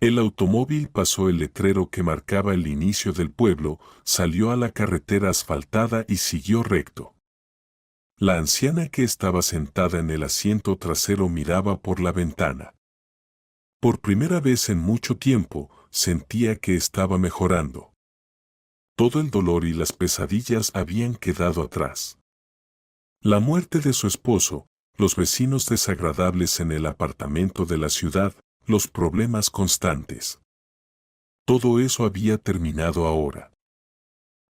El automóvil pasó el letrero que marcaba el inicio del pueblo, salió a la carretera asfaltada y siguió recto. La anciana que estaba sentada en el asiento trasero miraba por la ventana. Por primera vez en mucho tiempo, sentía que estaba mejorando. Todo el dolor y las pesadillas habían quedado atrás. La muerte de su esposo, los vecinos desagradables en el apartamento de la ciudad, los problemas constantes. Todo eso había terminado ahora.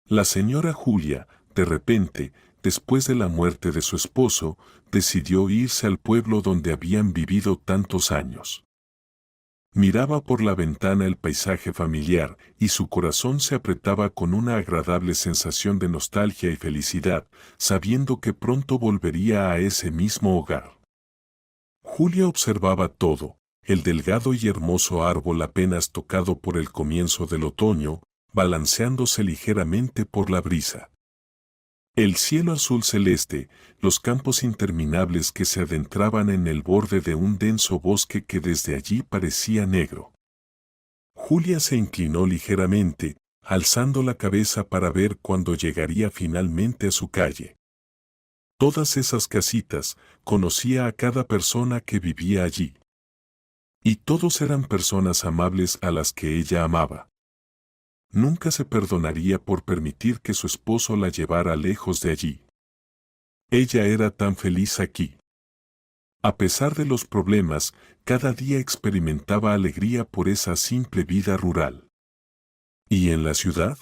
La señora Julia, de repente, después de la muerte de su esposo, decidió irse al pueblo donde habían vivido tantos años. Miraba por la ventana el paisaje familiar y su corazón se apretaba con una agradable sensación de nostalgia y felicidad, sabiendo que pronto volvería a ese mismo hogar. Julia observaba todo, el delgado y hermoso árbol apenas tocado por el comienzo del otoño, balanceándose ligeramente por la brisa. El cielo azul celeste, los campos interminables que se adentraban en el borde de un denso bosque que desde allí parecía negro. Julia se inclinó ligeramente, alzando la cabeza para ver cuándo llegaría finalmente a su calle. Todas esas casitas, conocía a cada persona que vivía allí. Y todos eran personas amables a las que ella amaba. Nunca se perdonaría por permitir que su esposo la llevara lejos de allí. Ella era tan feliz aquí. A pesar de los problemas, cada día experimentaba alegría por esa simple vida rural. ¿Y en la ciudad?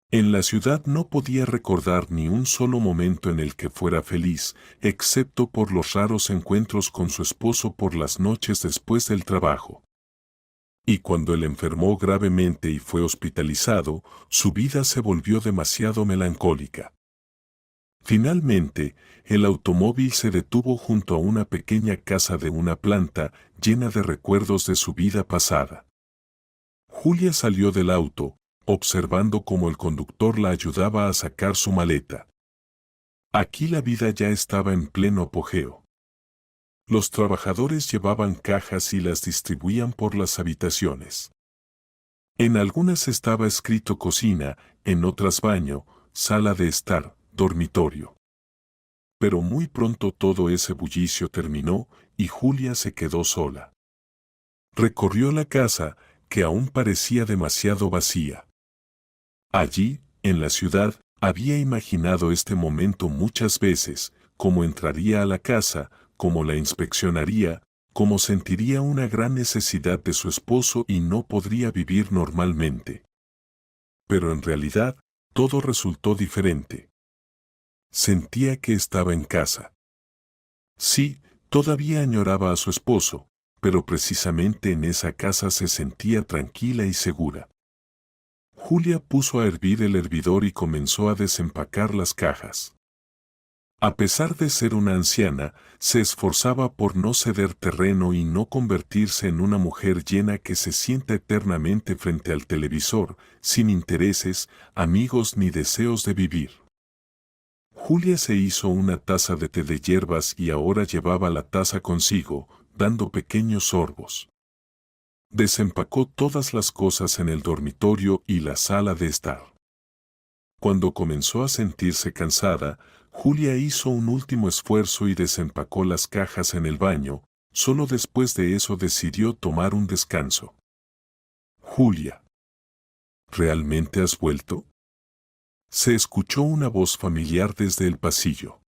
En la ciudad no podía recordar ni un solo momento en el que fuera feliz, excepto por los raros encuentros con su esposo por las noches después del trabajo. Y cuando él enfermó gravemente y fue hospitalizado, su vida se volvió demasiado melancólica. Finalmente, el automóvil se detuvo junto a una pequeña casa de una planta llena de recuerdos de su vida pasada. Julia salió del auto, observando cómo el conductor la ayudaba a sacar su maleta. Aquí la vida ya estaba en pleno apogeo. Los trabajadores llevaban cajas y las distribuían por las habitaciones. En algunas estaba escrito cocina, en otras baño, sala de estar, dormitorio. Pero muy pronto todo ese bullicio terminó y Julia se quedó sola. Recorrió la casa, que aún parecía demasiado vacía. Allí, en la ciudad, había imaginado este momento muchas veces, cómo entraría a la casa, cómo la inspeccionaría, cómo sentiría una gran necesidad de su esposo y no podría vivir normalmente. Pero en realidad, todo resultó diferente. Sentía que estaba en casa. Sí, todavía añoraba a su esposo, pero precisamente en esa casa se sentía tranquila y segura. Julia puso a hervir el hervidor y comenzó a desempacar las cajas. A pesar de ser una anciana, se esforzaba por no ceder terreno y no convertirse en una mujer llena que se sienta eternamente frente al televisor, sin intereses, amigos ni deseos de vivir. Julia se hizo una taza de té de hierbas y ahora llevaba la taza consigo, dando pequeños sorbos. Desempacó todas las cosas en el dormitorio y la sala de estar. Cuando comenzó a sentirse cansada, Julia hizo un último esfuerzo y desempacó las cajas en el baño, solo después de eso decidió tomar un descanso. Julia, ¿realmente has vuelto? Se escuchó una voz familiar desde el pasillo.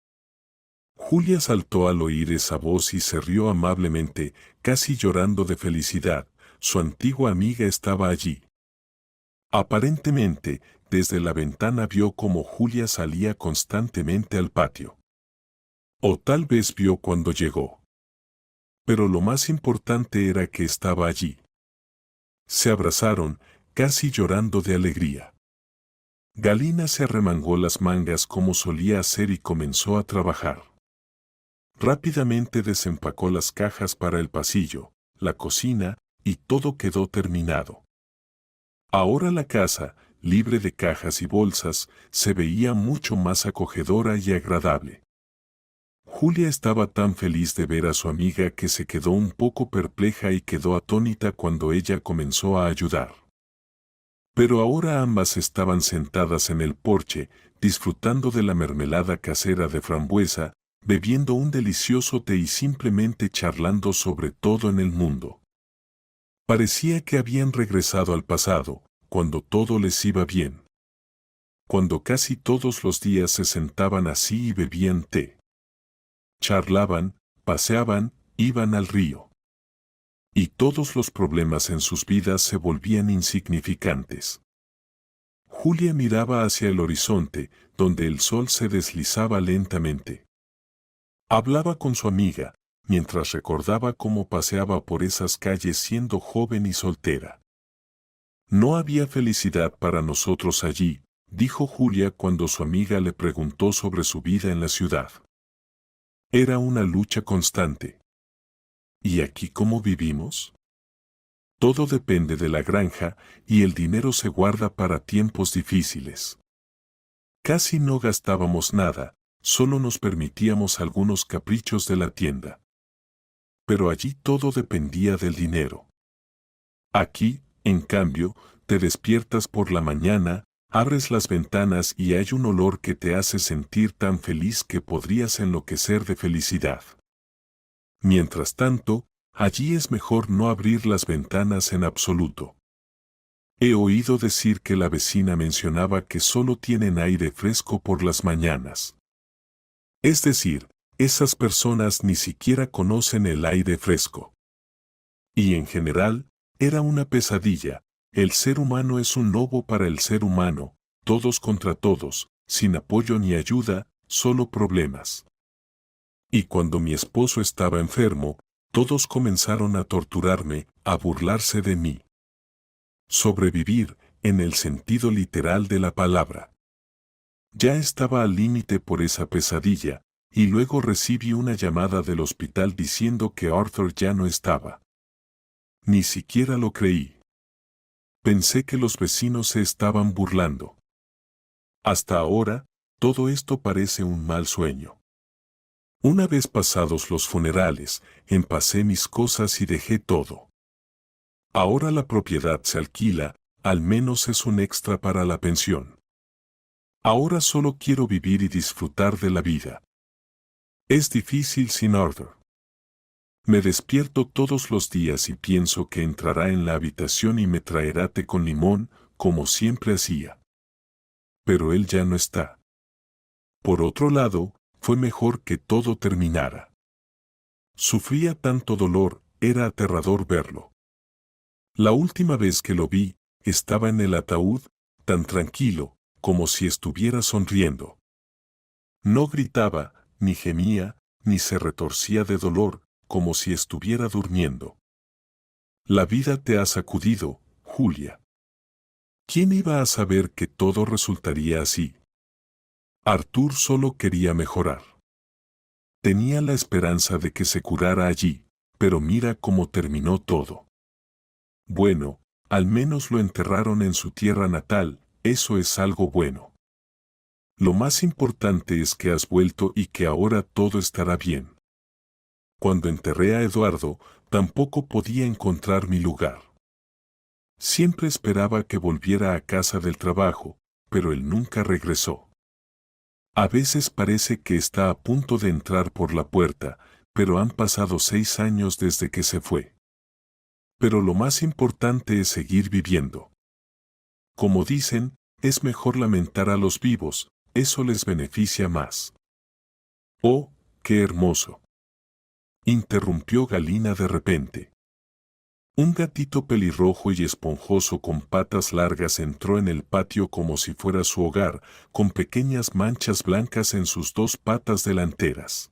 Julia saltó al oír esa voz y se rió amablemente, casi llorando de felicidad. Su antigua amiga estaba allí. Aparentemente, desde la ventana vio cómo Julia salía constantemente al patio. O tal vez vio cuando llegó. Pero lo más importante era que estaba allí. Se abrazaron, casi llorando de alegría. Galina se arremangó las mangas como solía hacer y comenzó a trabajar. Rápidamente desempacó las cajas para el pasillo, la cocina, y todo quedó terminado. Ahora la casa, libre de cajas y bolsas, se veía mucho más acogedora y agradable. Julia estaba tan feliz de ver a su amiga que se quedó un poco perpleja y quedó atónita cuando ella comenzó a ayudar. Pero ahora ambas estaban sentadas en el porche, disfrutando de la mermelada casera de frambuesa, bebiendo un delicioso té y simplemente charlando sobre todo en el mundo. Parecía que habían regresado al pasado, cuando todo les iba bien. Cuando casi todos los días se sentaban así y bebían té. Charlaban, paseaban, iban al río. Y todos los problemas en sus vidas se volvían insignificantes. Julia miraba hacia el horizonte, donde el sol se deslizaba lentamente. Hablaba con su amiga, mientras recordaba cómo paseaba por esas calles siendo joven y soltera. No había felicidad para nosotros allí, dijo Julia cuando su amiga le preguntó sobre su vida en la ciudad. Era una lucha constante. ¿Y aquí cómo vivimos? Todo depende de la granja y el dinero se guarda para tiempos difíciles. Casi no gastábamos nada, solo nos permitíamos algunos caprichos de la tienda. Pero allí todo dependía del dinero. Aquí, en cambio, te despiertas por la mañana, abres las ventanas y hay un olor que te hace sentir tan feliz que podrías enloquecer de felicidad. Mientras tanto, allí es mejor no abrir las ventanas en absoluto. He oído decir que la vecina mencionaba que solo tienen aire fresco por las mañanas. Es decir, esas personas ni siquiera conocen el aire fresco. Y en general, era una pesadilla. El ser humano es un lobo para el ser humano, todos contra todos, sin apoyo ni ayuda, solo problemas. Y cuando mi esposo estaba enfermo, todos comenzaron a torturarme, a burlarse de mí. Sobrevivir, en el sentido literal de la palabra. Ya estaba al límite por esa pesadilla, y luego recibí una llamada del hospital diciendo que Arthur ya no estaba. Ni siquiera lo creí. Pensé que los vecinos se estaban burlando. Hasta ahora, todo esto parece un mal sueño. Una vez pasados los funerales, empacé mis cosas y dejé todo. Ahora la propiedad se alquila, al menos es un extra para la pensión. Ahora solo quiero vivir y disfrutar de la vida. Es difícil sin Arthur. Me despierto todos los días y pienso que entrará en la habitación y me traerá té con limón, como siempre hacía. Pero él ya no está. Por otro lado, fue mejor que todo terminara. Sufría tanto dolor, era aterrador verlo. La última vez que lo vi, estaba en el ataúd, tan tranquilo, como si estuviera sonriendo. No gritaba, ni gemía, ni se retorcía de dolor, como si estuviera durmiendo. La vida te ha sacudido, Julia. ¿Quién iba a saber que todo resultaría así? Arthur solo quería mejorar. Tenía la esperanza de que se curara allí, pero mira cómo terminó todo. Bueno, al menos lo enterraron en su tierra natal, eso es algo bueno. Lo más importante es que has vuelto y que ahora todo estará bien. Cuando enterré a Eduardo, tampoco podía encontrar mi lugar. Siempre esperaba que volviera a casa del trabajo, pero él nunca regresó. A veces parece que está a punto de entrar por la puerta, pero han pasado 6 años desde que se fue. Pero lo más importante es seguir viviendo. Como dicen, es mejor lamentar a los vivos, eso les beneficia más. ¡Oh, qué hermoso! Interrumpió Galina de repente. Un gatito pelirrojo y esponjoso con patas largas entró en el patio como si fuera su hogar, con pequeñas manchas blancas en sus 2 patas delanteras.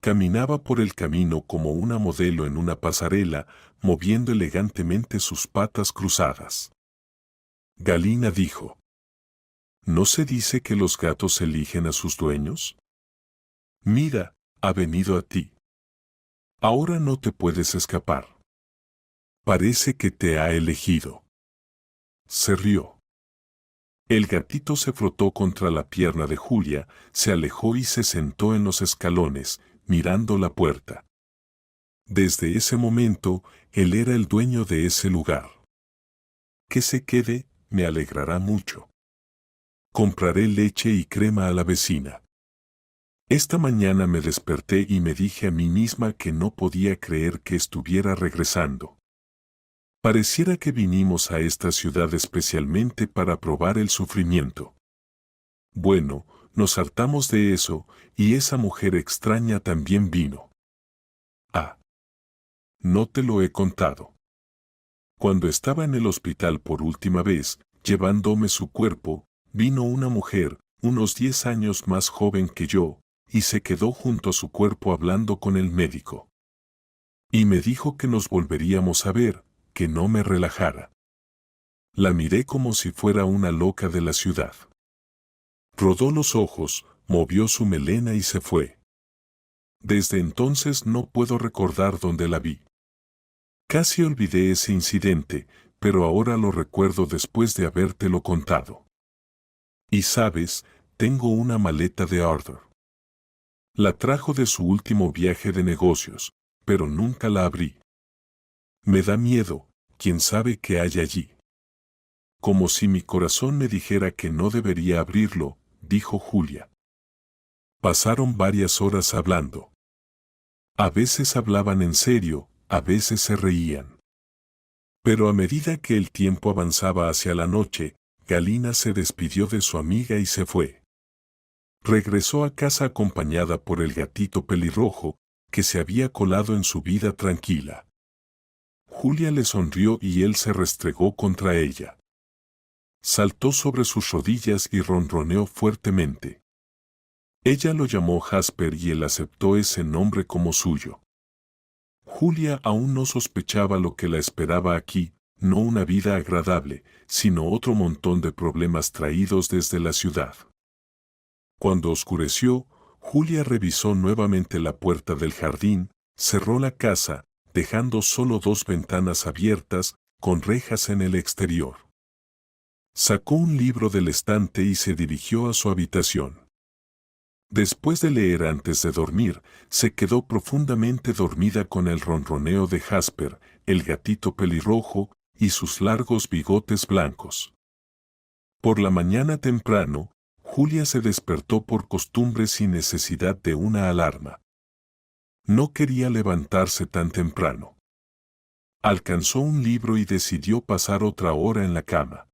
Caminaba por el camino como una modelo en una pasarela, moviendo elegantemente sus patas cruzadas. Galina dijo: ¿No se dice que los gatos eligen a sus dueños? Mira, ha venido a ti. Ahora no te puedes escapar. Parece que te ha elegido. Se rió. El gatito se frotó contra la pierna de Julia, se alejó y se sentó en los escalones, mirando la puerta. Desde ese momento, él era el dueño de ese lugar. Que se quede, me alegrará mucho. Compraré leche y crema a la vecina. Esta mañana me desperté y me dije a mí misma que no podía creer que estuviera regresando. Pareciera que vinimos a esta ciudad especialmente para probar el sufrimiento. Bueno, nos hartamos de eso, y esa mujer extraña también vino. Ah. No te lo he contado. Cuando estaba en el hospital por última vez, llevándome su cuerpo, vino una mujer, unos 10 años más joven que yo, y se quedó junto a su cuerpo hablando con el médico. Y me dijo que nos volveríamos a ver, que no me relajara. La miré como si fuera una loca de la ciudad. Rodó los ojos, movió su melena y se fue. Desde entonces no puedo recordar dónde la vi. Casi olvidé ese incidente, pero ahora lo recuerdo después de habértelo contado. Y sabes, tengo una maleta de Arthur. La trajo de su último viaje de negocios, pero nunca la abrí. Me da miedo, quién sabe qué hay allí. Como si mi corazón me dijera que no debería abrirlo, dijo Julia. Pasaron varias horas hablando. A veces hablaban en serio, a veces se reían. Pero a medida que el tiempo avanzaba hacia la noche, Galina se despidió de su amiga y se fue. Regresó a casa acompañada por el gatito pelirrojo, que se había colado en su vida tranquila. Julia le sonrió y él se restregó contra ella. Saltó sobre sus rodillas y ronroneó fuertemente. Ella lo llamó Jasper y él aceptó ese nombre como suyo. Julia aún no sospechaba lo que la esperaba aquí, no una vida agradable, sino otro montón de problemas traídos desde la ciudad. Cuando oscureció, Julia revisó nuevamente la puerta del jardín, cerró la casa, dejando solo 2 ventanas abiertas, con rejas en el exterior. Sacó un libro del estante y se dirigió a su habitación. Después de leer antes de dormir, se quedó profundamente dormida con el ronroneo de Jasper, el gatito pelirrojo, y sus largos bigotes blancos. Por la mañana temprano, Julia se despertó por costumbre sin necesidad de una alarma. No quería levantarse tan temprano. Alcanzó un libro y decidió pasar otra hora en la cama.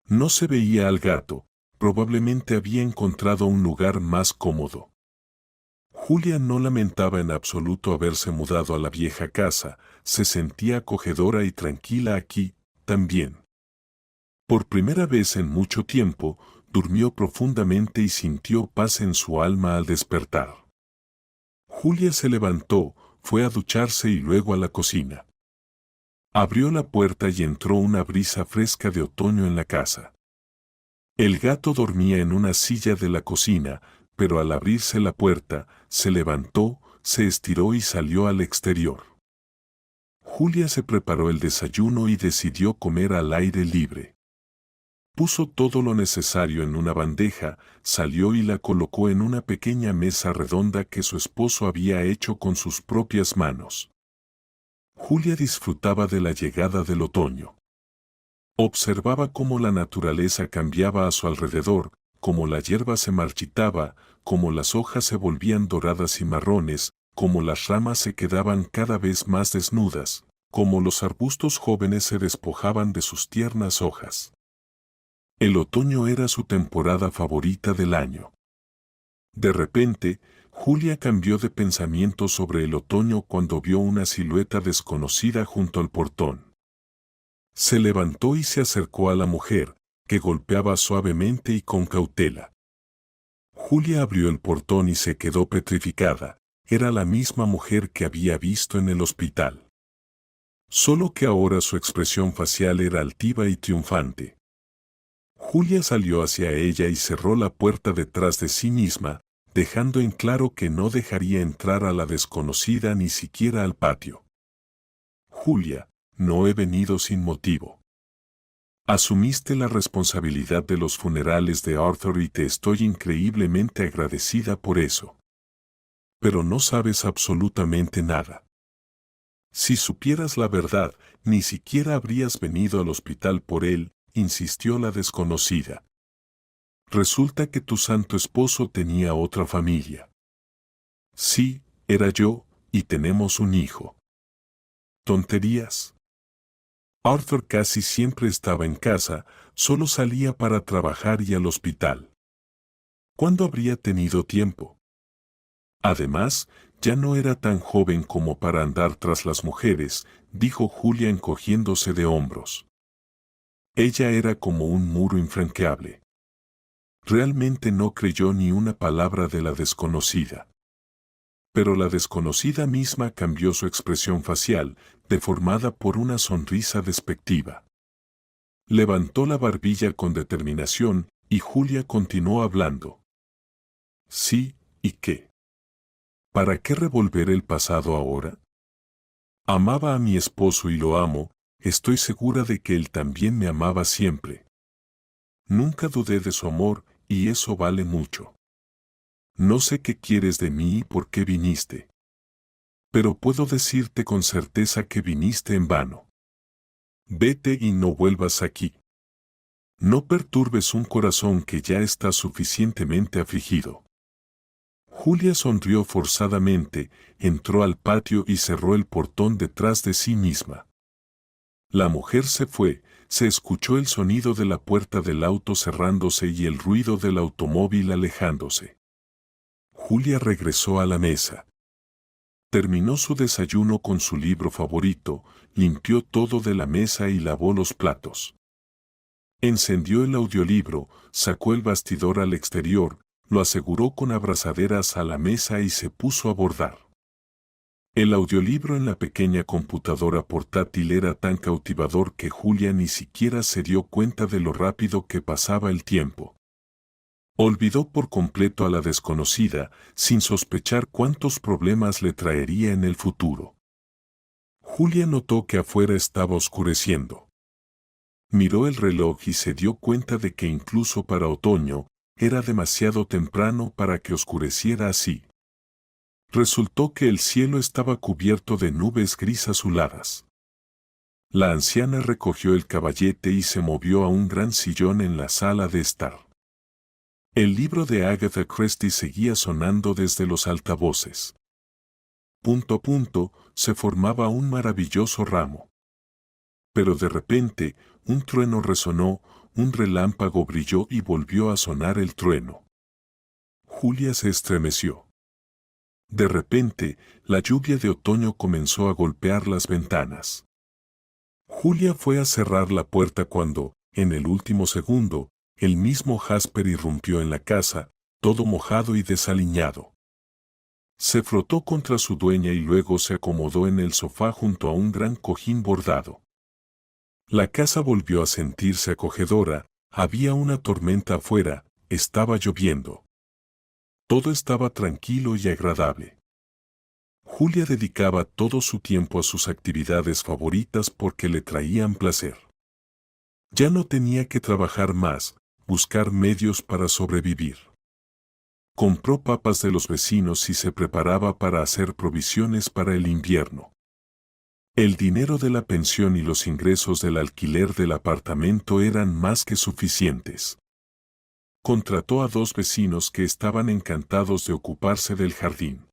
No se veía al gato, probablemente había encontrado un lugar más cómodo. Julia no lamentaba en absoluto haberse mudado a la vieja casa, se sentía acogedora y tranquila aquí, también. Por primera vez en mucho tiempo, durmió profundamente y sintió paz en su alma al despertar. Julia se levantó, fue a ducharse y luego a la cocina. Abrió la puerta y entró una brisa fresca de otoño en la casa. El gato dormía en una silla de la cocina, pero al abrirse la puerta, se levantó, se estiró y salió al exterior. Julia se preparó el desayuno y decidió comer al aire libre. Puso todo lo necesario en una bandeja, salió y la colocó en una pequeña mesa redonda que su esposo había hecho con sus propias manos. Julia disfrutaba de la llegada del otoño. Observaba cómo la naturaleza cambiaba a su alrededor, cómo la hierba se marchitaba, cómo las hojas se volvían doradas y marrones, cómo las ramas se quedaban cada vez más desnudas, cómo los arbustos jóvenes se despojaban de sus tiernas hojas. El otoño era su temporada favorita del año. De repente, Julia cambió de pensamiento sobre el otoño cuando vio una silueta desconocida junto al portón. Se levantó y se acercó a la mujer, que golpeaba suavemente y con cautela. Julia abrió el portón y se quedó petrificada. Era la misma mujer que había visto en el hospital. Solo que ahora su expresión facial era altiva y triunfante. Julia salió hacia ella y cerró la puerta detrás de sí misma, dejando en claro que no dejaría entrar a la desconocida ni siquiera al patio. Julia, no he venido sin motivo. Asumiste la responsabilidad de los funerales de Arthur y te estoy increíblemente agradecida por eso. Pero no sabes absolutamente nada. Si supieras la verdad, ni siquiera habrías venido al hospital por él, insistió la desconocida. Resulta que tu santo esposo tenía otra familia. Sí, era yo, y tenemos un hijo. ¿Tonterías? Arthur casi siempre estaba en casa, solo salía para trabajar y al hospital. ¿Cuándo habría tenido tiempo? Además, ya no era tan joven como para andar tras las mujeres, dijo Julia encogiéndose de hombros. Ella era como un muro infranqueable. Realmente no creyó ni una palabra de la desconocida. Pero la desconocida misma cambió su expresión facial, deformada por una sonrisa despectiva. Levantó la barbilla con determinación, y Julia continuó hablando. Sí, ¿y qué? ¿Para qué revolver el pasado ahora? Amaba a mi esposo y lo amo, estoy segura de que él también me amaba siempre. Nunca dudé de su amor, y eso vale mucho. No sé qué quieres de mí y por qué viniste. Pero puedo decirte con certeza que viniste en vano. Vete y no vuelvas aquí. No perturbes un corazón que ya está suficientemente afligido. Julia sonrió forzadamente, entró al patio y cerró el portón detrás de sí misma. La mujer se fue, se escuchó el sonido de la puerta del auto cerrándose y el ruido del automóvil alejándose. Julia regresó a la mesa. Terminó su desayuno con su libro favorito, limpió todo de la mesa y lavó los platos. Encendió el audiolibro, sacó el bastidor al exterior, lo aseguró con abrazaderas a la mesa y se puso a bordar. El audiolibro en la pequeña computadora portátil era tan cautivador que Julia ni siquiera se dio cuenta de lo rápido que pasaba el tiempo. Olvidó por completo a la desconocida, sin sospechar cuántos problemas le traería en el futuro. Julia notó que afuera estaba oscureciendo. Miró el reloj y se dio cuenta de que incluso para otoño, era demasiado temprano para que oscureciera así. Resultó que el cielo estaba cubierto de nubes gris azuladas. La anciana recogió el caballete y se movió a un gran sillón en la sala de estar. El libro de Agatha Christie seguía sonando desde los altavoces. Se formaba un maravilloso ramo. Pero de repente, un trueno resonó, un relámpago brilló y volvió a sonar el trueno. Julia se estremeció. De repente, la lluvia de otoño comenzó a golpear las ventanas. Julia fue a cerrar la puerta cuando, en el último segundo, el mismo Jasper irrumpió en la casa, todo mojado y desaliñado. Se frotó contra su dueña y luego se acomodó en el sofá junto a un gran cojín bordado. La casa volvió a sentirse acogedora, había una tormenta afuera, estaba lloviendo. Todo estaba tranquilo y agradable. Julia dedicaba todo su tiempo a sus actividades favoritas porque le traían placer. Ya no tenía que trabajar más, buscar medios para sobrevivir. Compró papas de los vecinos y se preparaba para hacer provisiones para el invierno. El dinero de la pensión y los ingresos del alquiler del apartamento eran más que suficientes. Contrató a 2 vecinos que estaban encantados de ocuparse del jardín.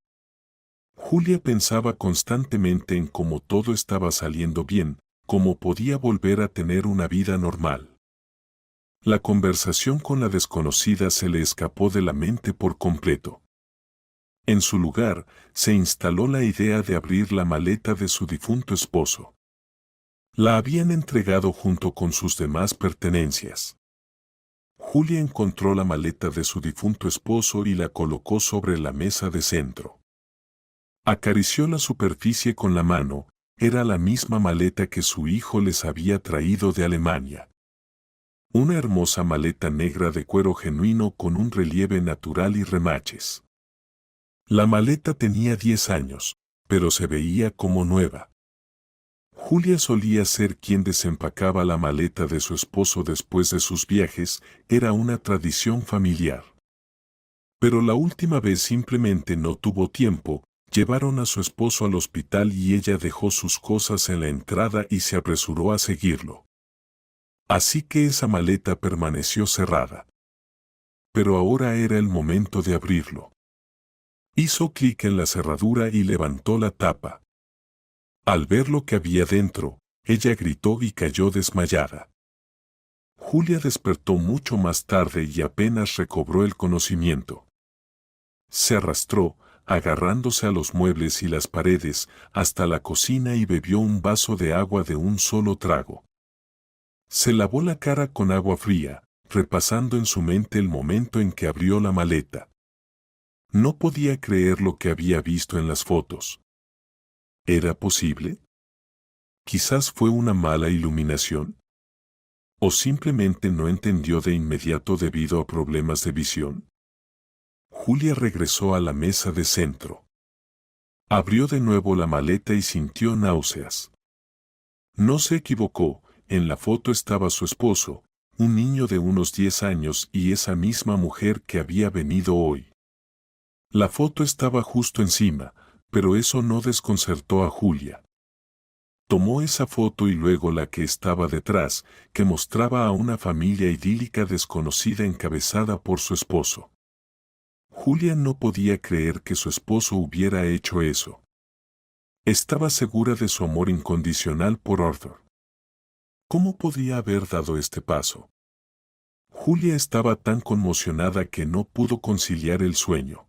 Julia pensaba constantemente en cómo todo estaba saliendo bien, cómo podía volver a tener una vida normal. La conversación con la desconocida se le escapó de la mente por completo. En su lugar, se instaló la idea de abrir la maleta de su difunto esposo. La habían entregado junto con sus demás pertenencias. Julia encontró la maleta de su difunto esposo y la colocó sobre la mesa de centro. Acarició la superficie con la mano, era la misma maleta que su hijo les había traído de Alemania. Una hermosa maleta negra de cuero genuino con un relieve natural y remaches. La maleta tenía 10 años, pero se veía como nueva. Julia solía ser quien desempacaba la maleta de su esposo después de sus viajes, era una tradición familiar. Pero la última vez simplemente no tuvo tiempo, llevaron a su esposo al hospital y ella dejó sus cosas en la entrada y se apresuró a seguirlo. Así que esa maleta permaneció cerrada. Pero ahora era el momento de abrirlo. Hizo clic en la cerradura y levantó la tapa. Al ver lo que había dentro, ella gritó y cayó desmayada. Julia despertó mucho más tarde y apenas recobró el conocimiento. Se arrastró, agarrándose a los muebles y las paredes, hasta la cocina y bebió un vaso de agua de un solo trago. Se lavó la cara con agua fría, repasando en su mente el momento en que abrió la maleta. No podía creer lo que había visto en las fotos. ¿Era posible? Quizás fue una mala iluminación. ¿O simplemente no entendió de inmediato debido a problemas de visión? Julia regresó a la mesa de centro. Abrió de nuevo la maleta y sintió náuseas. No se equivocó, en la foto estaba su esposo, un niño de unos 10 años y esa misma mujer que había venido hoy. La foto estaba justo encima, pero eso no desconcertó a Julia. Tomó esa foto y luego la que estaba detrás, que mostraba a una familia idílica desconocida encabezada por su esposo. Julia no podía creer que su esposo hubiera hecho eso. Estaba segura de su amor incondicional por Arthur. ¿Cómo podía haber dado este paso? Julia estaba tan conmocionada que no pudo conciliar el sueño.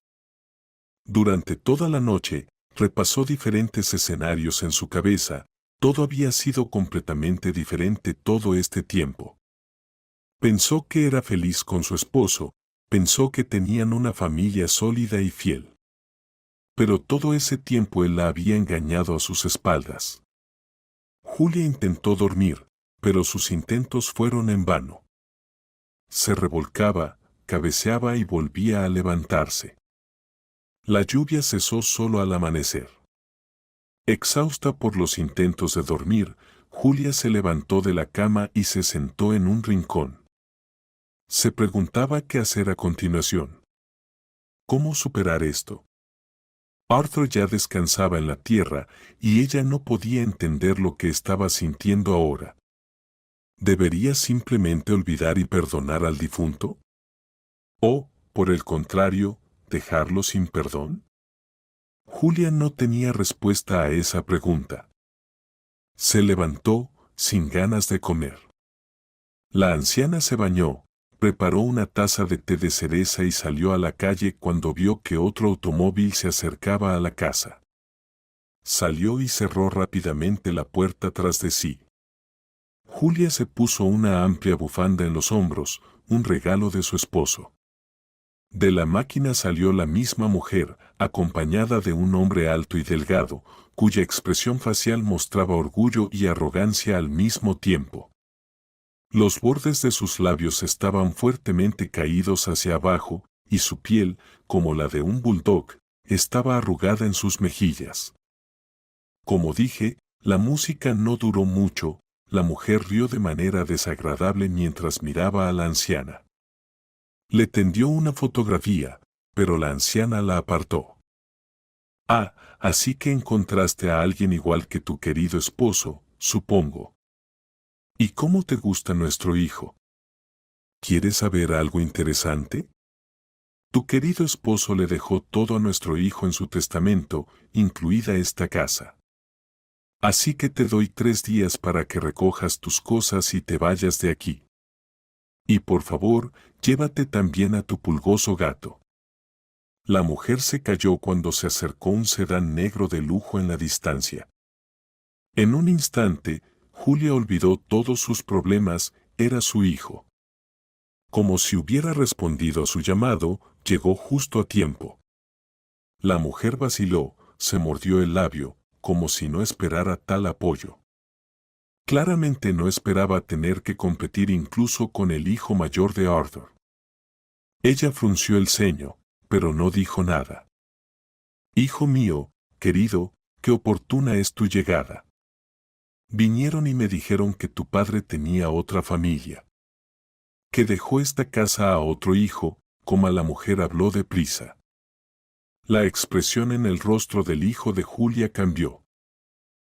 Durante toda la noche, repasó diferentes escenarios en su cabeza. Todo había sido completamente diferente todo este tiempo. Pensó que era feliz con su esposo, pensó que tenían una familia sólida y fiel. Pero todo ese tiempo él la había engañado a sus espaldas. Julia intentó dormir, pero sus intentos fueron en vano. Se revolcaba, cabeceaba y volvía a levantarse. La lluvia cesó solo al amanecer. Exhausta por los intentos de dormir, Julia se levantó de la cama y se sentó en un rincón. Se preguntaba qué hacer a continuación. ¿Cómo superar esto? Arthur ya descansaba en la tierra y ella no podía entender lo que estaba sintiendo ahora. ¿Debería simplemente olvidar y perdonar al difunto? ¿O, por el contrario, dejarlo sin perdón? Julia no tenía respuesta a esa pregunta. Se levantó, sin ganas de comer. La anciana se bañó, preparó una taza de té de cereza y salió a la calle cuando vio que otro automóvil se acercaba a la casa. Salió y cerró rápidamente la puerta tras de sí. Julia se puso una amplia bufanda en los hombros, un regalo de su esposo. De la máquina salió la misma mujer, acompañada de un hombre alto y delgado, cuya expresión facial mostraba orgullo y arrogancia al mismo tiempo. Los bordes de sus labios estaban fuertemente caídos hacia abajo, y su piel, como la de un bulldog, estaba arrugada en sus mejillas. Como dije, la música no duró mucho, la mujer rió de manera desagradable mientras miraba a la anciana. Le tendió una fotografía, pero la anciana la apartó. Ah, así que encontraste a alguien igual que tu querido esposo, supongo. ¿Y cómo te gusta nuestro hijo? ¿Quieres saber algo interesante? Tu querido esposo le dejó todo a nuestro hijo en su testamento, incluida esta casa. Así que te doy 3 días para que recojas tus cosas y te vayas de aquí. Y por favor, llévate también a tu pulgoso gato. La mujer se calló cuando se acercó un sedán negro de lujo en la distancia. En un instante, Julia olvidó todos sus problemas, era su hijo. Como si hubiera respondido a su llamado, llegó justo a tiempo. La mujer vaciló, se mordió el labio, como si no esperara tal apoyo. Claramente no esperaba tener que competir incluso con el hijo mayor de Arthur. Ella frunció el ceño, pero no dijo nada. Hijo mío, querido, qué oportuna es tu llegada. Vinieron y me dijeron que tu padre tenía otra familia, que dejó esta casa a otro hijo, como la mujer habló deprisa. La expresión en el rostro del hijo de Julia cambió.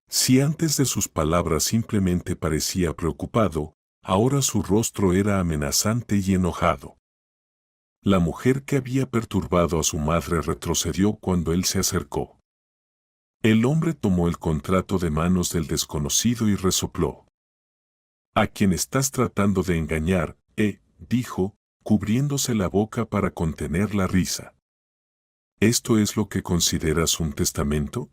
Si antes de sus palabras simplemente parecía preocupado, ahora su rostro era amenazante y enojado. La mujer que había perturbado a su madre retrocedió cuando él se acercó. El hombre tomó el contrato de manos del desconocido y resopló. «¿A quién estás tratando de engañar?», dijo, cubriéndose la boca para contener la risa. «¿Esto es lo que consideras un testamento?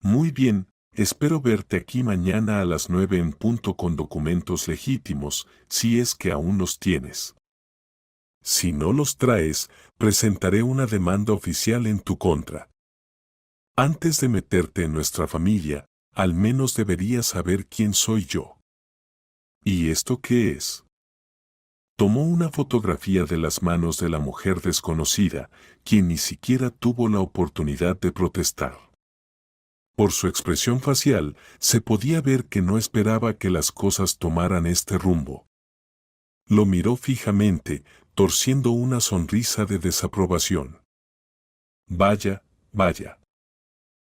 Muy bien, espero verte aquí mañana a las 9 en punto con documentos legítimos, si es que aún los tienes. Si no los traes, presentaré una demanda oficial en tu contra. Antes de meterte en nuestra familia, al menos deberías saber quién soy yo». «¿Y esto qué es?». Tomó una fotografía de las manos de la mujer desconocida, quien ni siquiera tuvo la oportunidad de protestar. Por su expresión facial, se podía ver que no esperaba que las cosas tomaran este rumbo. Lo miró fijamente, torciendo una sonrisa de desaprobación. «Vaya, vaya.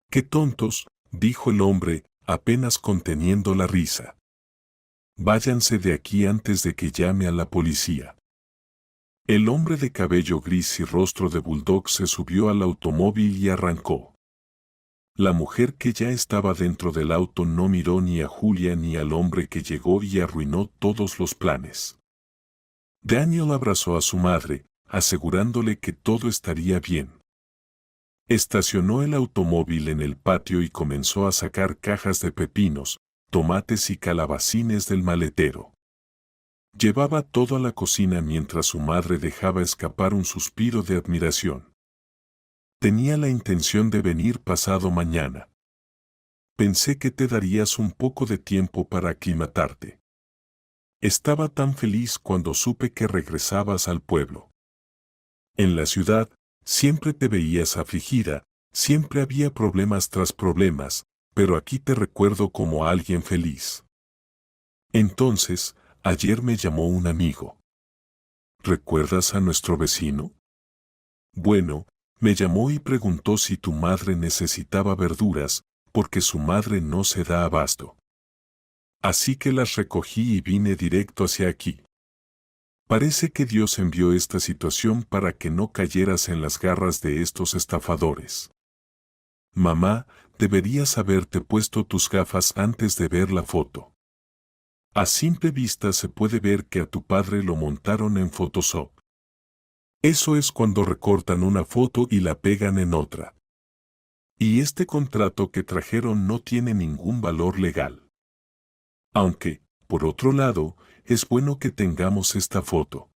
¡Qué tontos!», dijo el hombre, apenas conteniendo la risa. «Váyanse de aquí antes de que llame a la policía». El hombre de cabello gris y rostro de bulldog se subió al automóvil y arrancó. La mujer que ya estaba dentro del auto no miró ni a Julia ni al hombre que llegó y arruinó todos los planes. Daniel abrazó a su madre, asegurándole que todo estaría bien. Estacionó el automóvil en el patio y comenzó a sacar cajas de pepinos, tomates y calabacines del maletero. Llevaba todo a la cocina mientras su madre dejaba escapar un suspiro de admiración. «Tenía la intención de venir pasado mañana. Pensé que te darías un poco de tiempo para aclimatarte. Estaba tan feliz cuando supe que regresabas al pueblo. En la ciudad, siempre te veías afligida, siempre había problemas tras problemas, pero aquí te recuerdo como alguien feliz. Entonces, ayer me llamó un amigo. ¿Recuerdas a nuestro vecino? Bueno, me llamó y preguntó si tu madre necesitaba verduras, porque su madre no se da abasto. Así que las recogí y vine directo hacia aquí. Parece que Dios envió esta situación para que no cayeras en las garras de estos estafadores. Mamá, deberías haberte puesto tus gafas antes de ver la foto. A simple vista se puede ver que a tu padre lo montaron en Photoshop. Eso es cuando recortan una foto y la pegan en otra. Y este contrato que trajeron no tiene ningún valor legal. Aunque, por otro lado, es bueno que tengamos esta foto.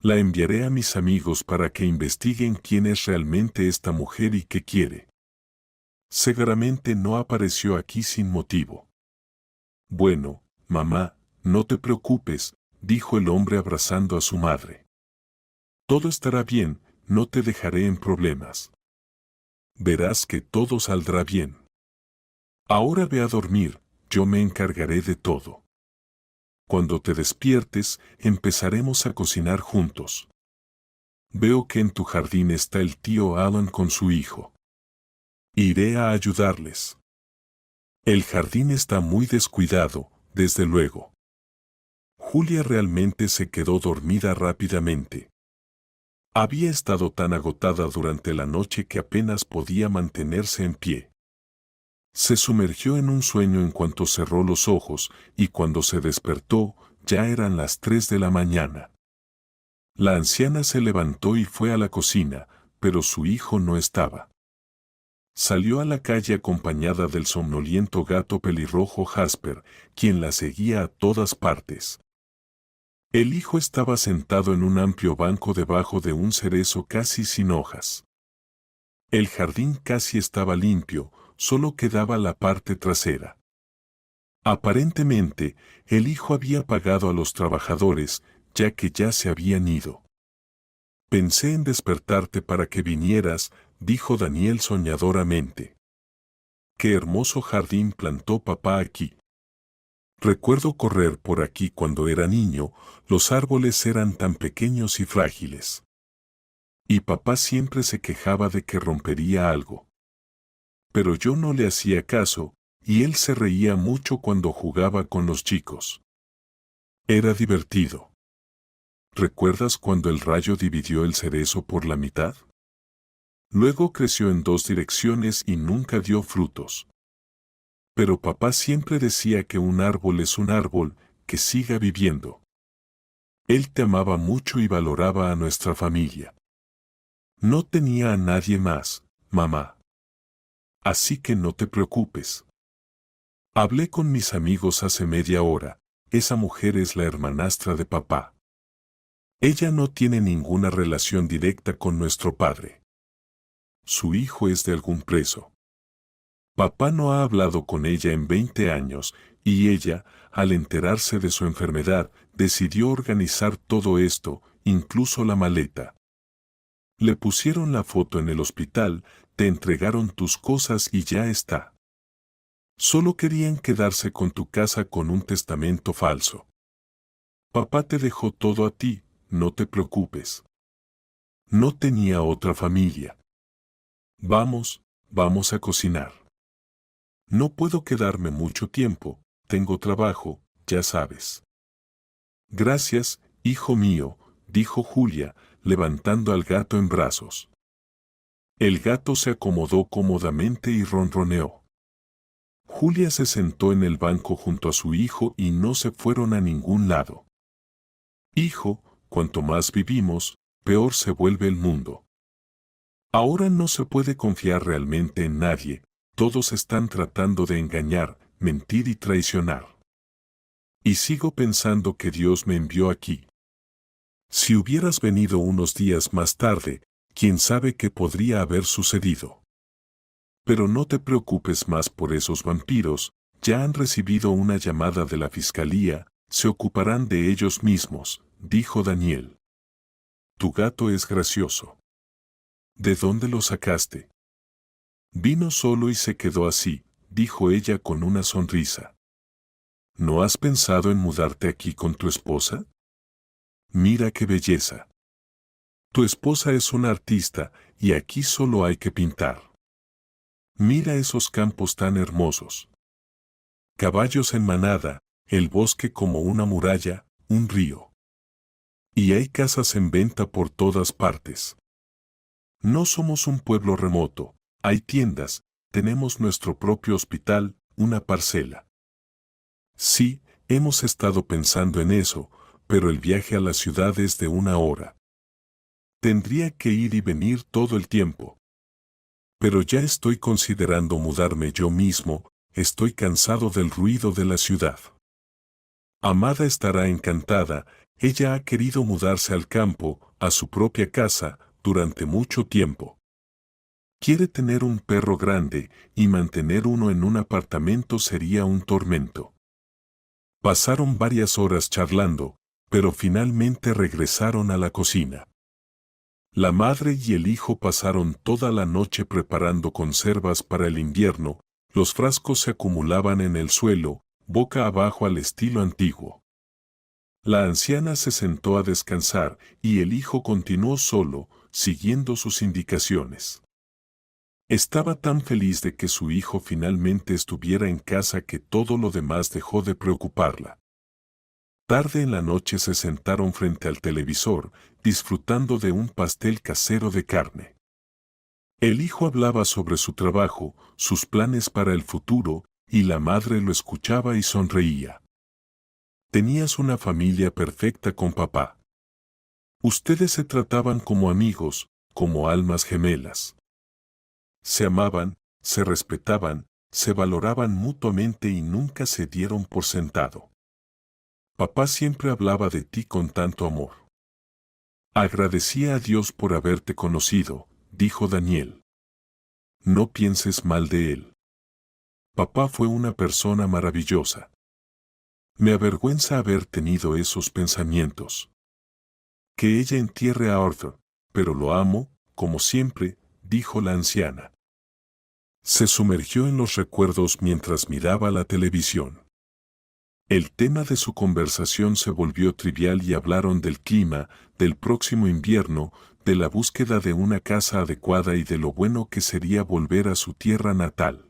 La enviaré a mis amigos para que investiguen quién es realmente esta mujer y qué quiere. Seguramente no apareció aquí sin motivo. Bueno, mamá, no te preocupes, dijo el hombre abrazando a su madre. Todo estará bien, no te dejaré en problemas. Verás que todo saldrá bien. Ahora ve a dormir, yo me encargaré de todo. Cuando te despiertes, empezaremos a cocinar juntos. Veo que en tu jardín está el tío Alan con su hijo. Iré a ayudarles. El jardín está muy descuidado, desde luego. Julia realmente se quedó dormida rápidamente. Había estado tan agotada durante la noche que apenas podía mantenerse en pie. Se sumergió en un sueño en cuanto cerró los ojos, y cuando se despertó, ya eran las 3 de la mañana. La anciana se levantó y fue a la cocina, pero su hijo no estaba. Salió a la calle acompañada del somnoliento gato pelirrojo Jasper, quien la seguía a todas partes. El hijo estaba sentado en un amplio banco debajo de un cerezo casi sin hojas. El jardín casi estaba limpio, solo quedaba la parte trasera. Aparentemente, el hijo había pagado a los trabajadores, ya que ya se habían ido. Pensé en despertarte para que vinieras, dijo Daniel soñadoramente. qué hermoso jardín plantó papá aquí. Recuerdo correr por aquí cuando era niño, los árboles eran tan pequeños y frágiles. Y papá siempre se quejaba de que rompería algo. Pero yo no le hacía caso, y él se reía mucho cuando jugaba con los chicos. Era divertido. ¿Recuerdas cuando el rayo dividió el cerezo por la mitad? Luego creció en dos direcciones y nunca dio frutos. Pero papá siempre decía que un árbol es un árbol, que siga viviendo. Él te amaba mucho y valoraba a nuestra familia. No tenía a nadie más, mamá. Así que no te preocupes. Hablé con mis amigos hace media hora, esa mujer es la hermanastra de papá. Ella no tiene ninguna relación directa con nuestro padre. Su hijo es de algún preso. Papá no ha hablado con ella en 20 años, y ella, al enterarse de su enfermedad, decidió organizar todo esto, incluso la maleta. Le pusieron la foto en el hospital, te entregaron tus cosas y ya está. Solo querían quedarse con tu casa con un testamento falso. Papá te dejó todo a ti, no te preocupes. No tenía otra familia. Vamos a cocinar. No puedo quedarme mucho tiempo, tengo trabajo, ya sabes. Gracias, hijo mío, dijo Julia, levantando al gato en brazos. El gato se acomodó cómodamente y ronroneó. Julia se sentó en el banco junto a su hijo y no se fueron a ningún lado. Hijo, cuanto más vivimos, peor se vuelve el mundo. Ahora no se puede confiar realmente en nadie, todos están tratando de engañar, mentir y traicionar. Y sigo pensando que Dios me envió aquí. Si hubieras venido unos días más tarde, quién sabe qué podría haber sucedido. Pero no te preocupes más por esos vampiros, ya han recibido una llamada de la fiscalía, se ocuparán de ellos mismos, dijo Daniel. Tu gato es gracioso. ¿De dónde lo sacaste? Vino solo y se quedó así, dijo ella con una sonrisa. ¿No has pensado en mudarte aquí con tu esposa? Mira qué belleza. Tu esposa es una artista y aquí solo hay que pintar. Mira esos campos tan hermosos. Caballos en manada, el bosque como una muralla, un río. Y hay casas en venta por todas partes. No somos un pueblo remoto, hay tiendas, tenemos nuestro propio hospital, una parcela. Sí, hemos estado pensando en eso, pero el viaje a la ciudad es de 1 hora. Tendría que ir y venir todo el tiempo. Pero ya estoy considerando mudarme yo mismo, estoy cansado del ruido de la ciudad. Amada estará encantada, ella ha querido mudarse al campo, a su propia casa, durante mucho tiempo. Quiere tener un perro grande, y mantener uno en un apartamento sería un tormento. Pasaron varias horas charlando, pero finalmente regresaron a la cocina. La madre y el hijo pasaron toda la noche preparando conservas para el invierno, los frascos se acumulaban en el suelo, boca abajo al estilo antiguo. La anciana se sentó a descansar y el hijo continuó solo, siguiendo sus indicaciones. Estaba tan feliz de que su hijo finalmente estuviera en casa que todo lo demás dejó de preocuparla. Tarde en la noche se sentaron frente al televisor, disfrutando de un pastel casero de carne. El hijo hablaba sobre su trabajo, sus planes para el futuro, y la madre lo escuchaba y sonreía. Tenías una familia perfecta con papá. Ustedes se trataban como amigos, como almas gemelas. Se amaban, se respetaban, se valoraban mutuamente y nunca se dieron por sentado. Papá siempre hablaba de ti con tanto amor. Agradecía a Dios por haberte conocido, dijo Daniel. No pienses mal de él. Papá fue una persona maravillosa. Me avergüenza haber tenido esos pensamientos. Que ella entierre a Arthur, pero lo amo, como siempre, dijo la anciana. Se sumergió en los recuerdos mientras miraba la televisión. El tema de su conversación se volvió trivial y hablaron del clima, del próximo invierno, de la búsqueda de una casa adecuada y de lo bueno que sería volver a su tierra natal.